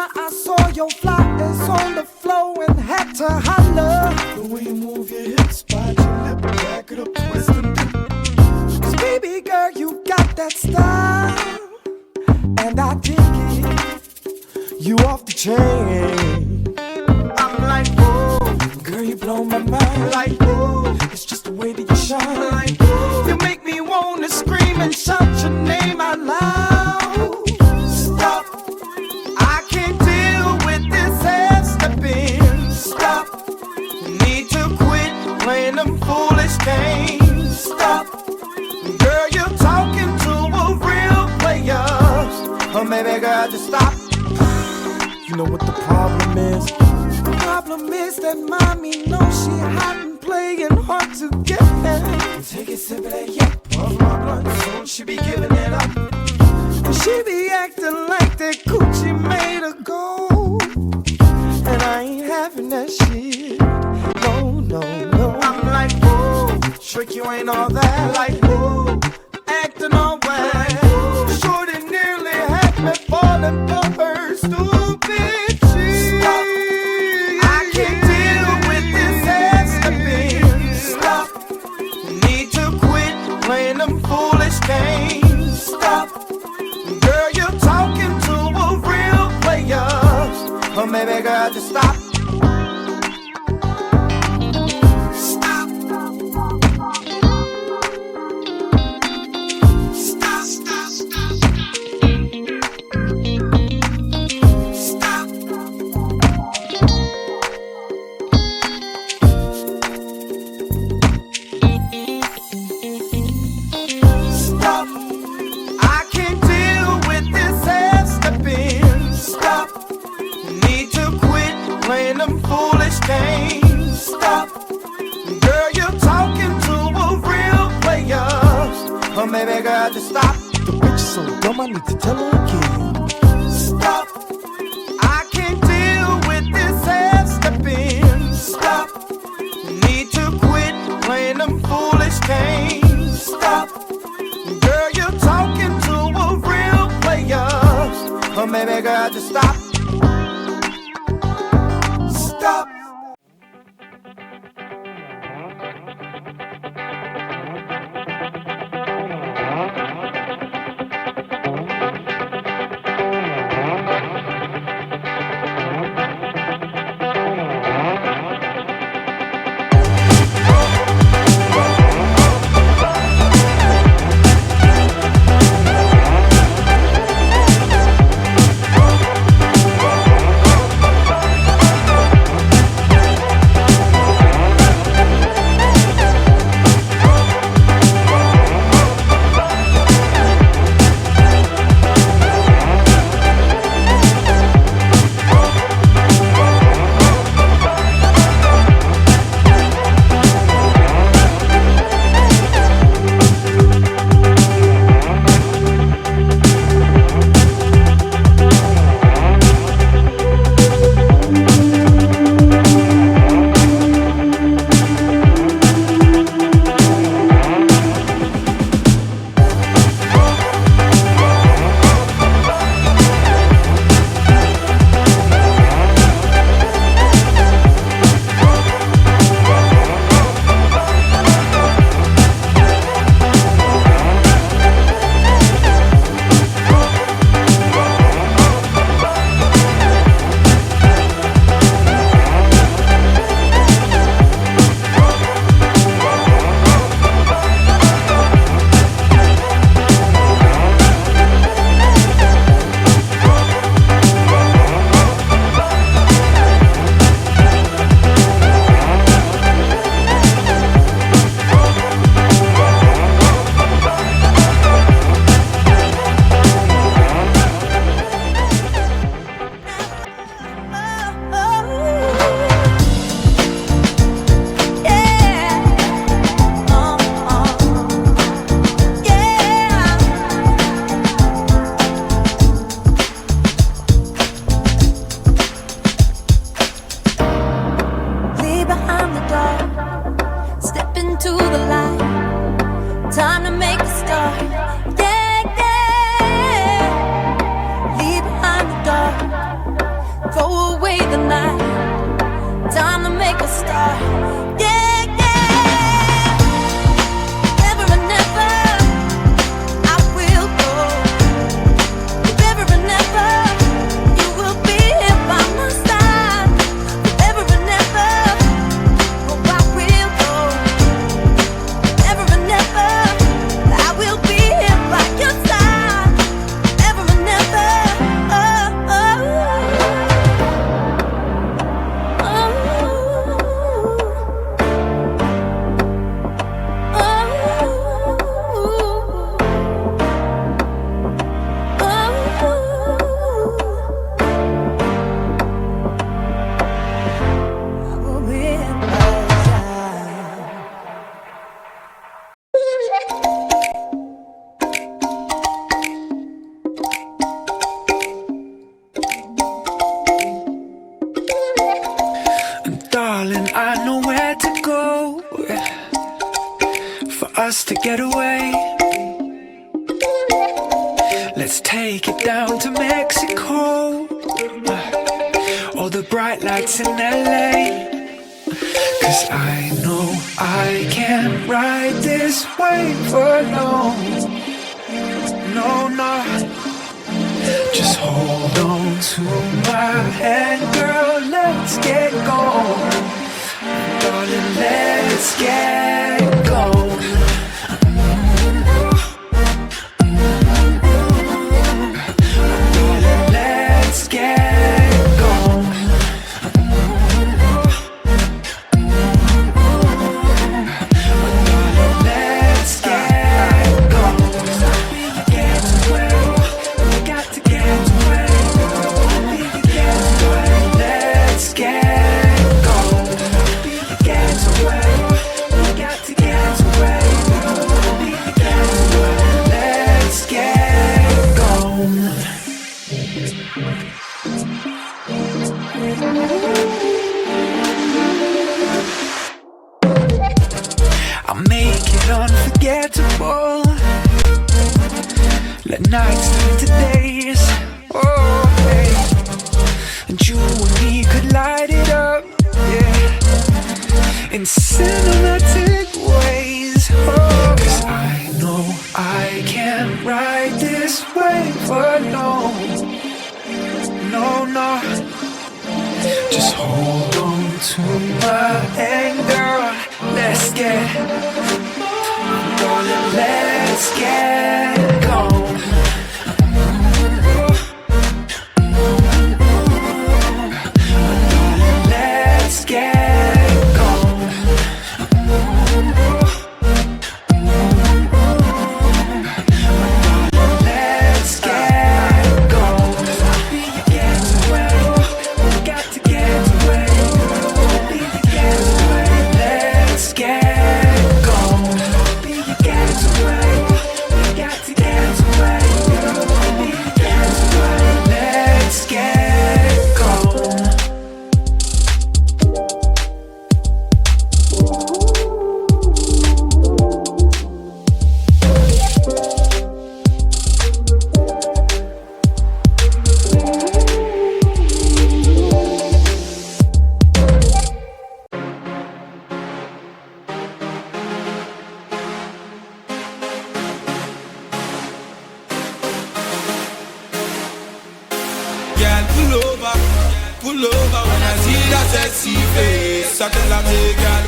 why I saw your flyers on the floor and had to holler. The way you move your hips, bite your lip, back it up, twist and dip. 'Cause baby girl, you got that style, and I dig it. You off the chain. I'm like, whoa, girl, you blow my mind. Like, whoa, it's just the way that you shine. Like, whoa, you make me wanna scream and shout your name out loud. Stop, I can't deal with this half stepping. Stop, need to quit playing them foolish games. Stop, girl, you're talking to a real player. Oh, maybe girl, just stop. You know what the problem is? The problem is that mommy knows she hot and playing hard to get. Take it simply, yeah, puff my blunt, soon she be giving it up. And she be acting like that coochie made her go. And I ain't having that shit. No, no, no. I'm like, whoa, trick, you ain't all that. Like, whoa, acting all wet. Shorty nearly had me falling for her stupid shit. Stop, I can't deal with this ass stepping. Stop, need to quit playing them foolish games. Stop, girl, you're talking to a real player. Or maybe girl, just stop. Stop, girl, you're talking to a real player. Or maybe girl, just stop. The bitch is so dumb, I need to tell her again. Stop, I can't deal with this ass stepping. Stop, need to quit playing them foolish games. Stop, girl, you're talking to a real player. Or maybe girl, just stop. Stop. throw away the night. Time to make a start. Yeah, yeah. Ever and never, I will go. Ever and never, you will be here by my side. Ever and never, oh, I will go. Ever and never, I will be here by your side. Ever and never, oh, oh. Darling, I know where to go for us to get away. Let's take it down to Mexico, or the bright lights in LA. 'Cause I know I can't ride this wave alone. No, no. Just hold on to my hand, girl, let's get going. Darling, let's get going. Darling, let's get going. Darling, let's get going. Get away. We got to get away. Let's get going. Get away. We got to get away. Let's get going. I'll make it unforgettable. Let nights turn to days. Oh, hey. And you and me could light it up, yeah, in cinematic ways. Oh, 'cause I know I can't ride this wave alone. No, no. Just hold on to my anger. Let's get, darling, let's get going. Let's get going. Let's get going. Get away. We got to get away. Get away. Let's get going. Get away. We got to get away. Get away. Let's get going. Girl, pull over when I see that sexy face. I tell her, hey, girl,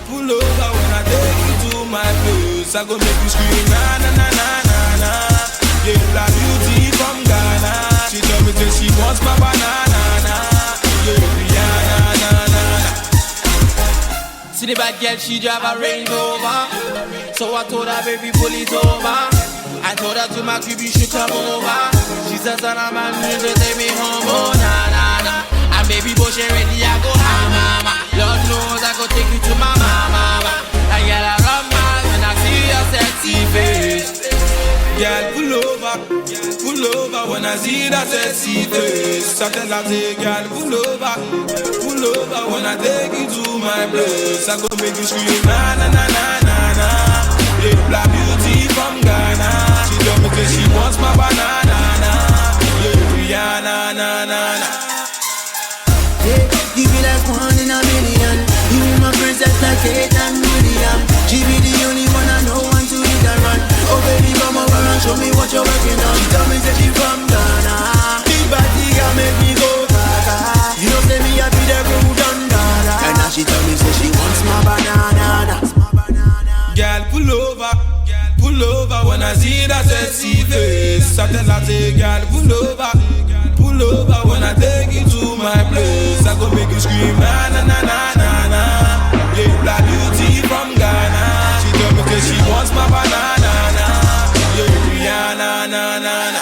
pull over when I take you to my place. I go make you scream, na na na na na na. Yeah, black beauty from Ghana. She tell me that she wants my banana. Yeah, Rihanna, na na na. See the bad girl, she drive a Range Rover. So I told her, baby, pull it over. I told her to my crib, you should come over. She says that I'm a man, to take me home, oh na na na. And baby, boy, she ready, I go ha mama. Lord knows I go take you to my mama. I get a run mad when I see your sexy face. Girl, pull over when I see that sexy face. I tell her, say, girl, pull over when I take you to my place. I go make you scream, na na na na na na. Yeah, black beauty from Ghana. She told me that she wants my banana. Yeah, Rihanna, na na na. Satan William. She be the only one I know want to hit and run. Oh baby, come over and show me what you're working on. She tell me say she from Ghana. Big body can make me go gaga. You know say me I be the rude under. And now she tell me say she wants my banana. Girl, pull over when I see that sexy face. I tell her, say, girl, pull over when I take you to my place. I go make you scream, na na na na na na. Yeah, black beauty from Ghana. She tell me that she wants my banana. Yeah, na na na na.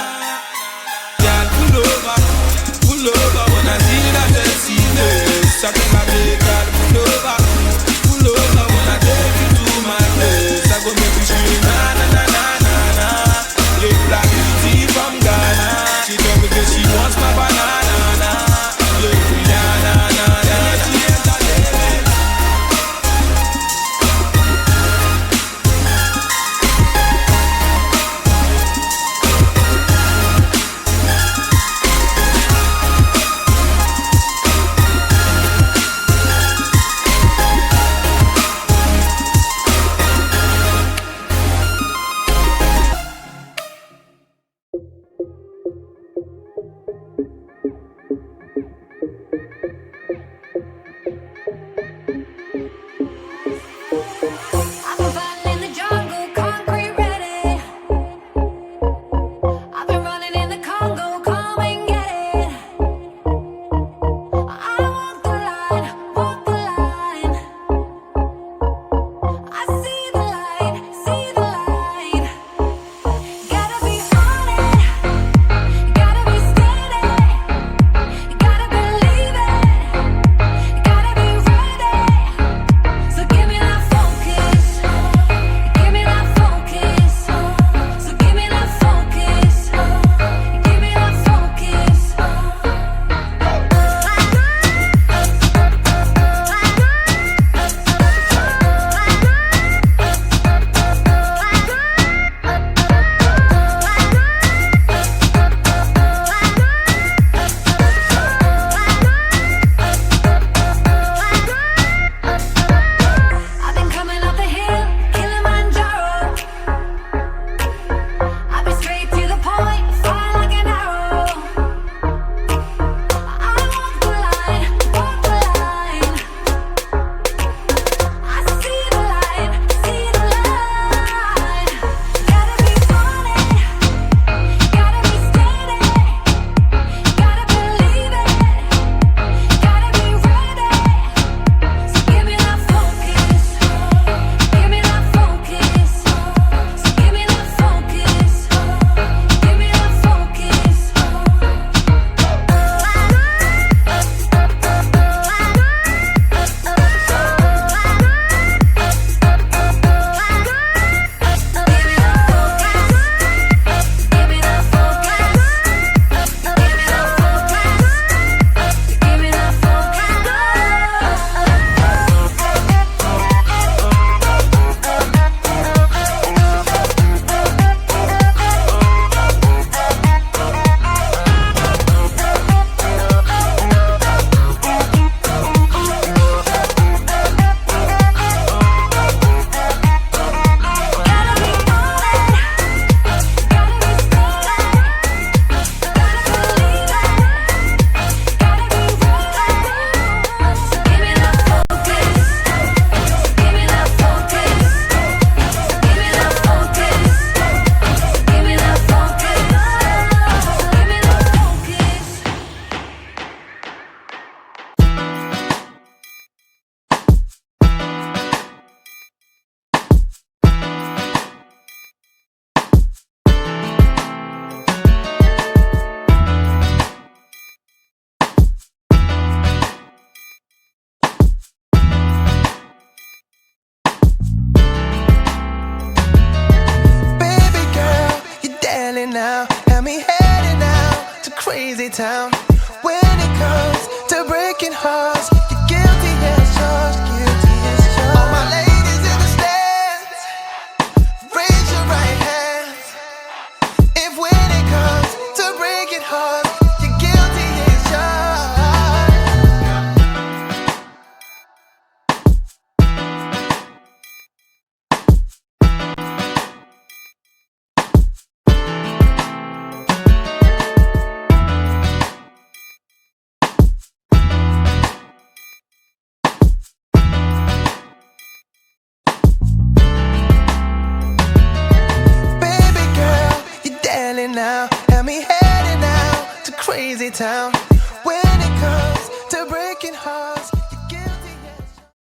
Girl, pull over when I see that sexy face. I tell her, say, girl, pull over when I take you to my place. I go make you scream, na na na na na na. Yeah, black beauty from Ghana. She tell me that she wants my banana. Yeah, na na na na. crazy town. When it comes to breaking hearts, you're guilty as charged, guilty as charged. All my ladies in the stands, raise your right hands. If when it comes to breaking hearts, you're guilty as charged. ready now. Have me heading out to crazy town.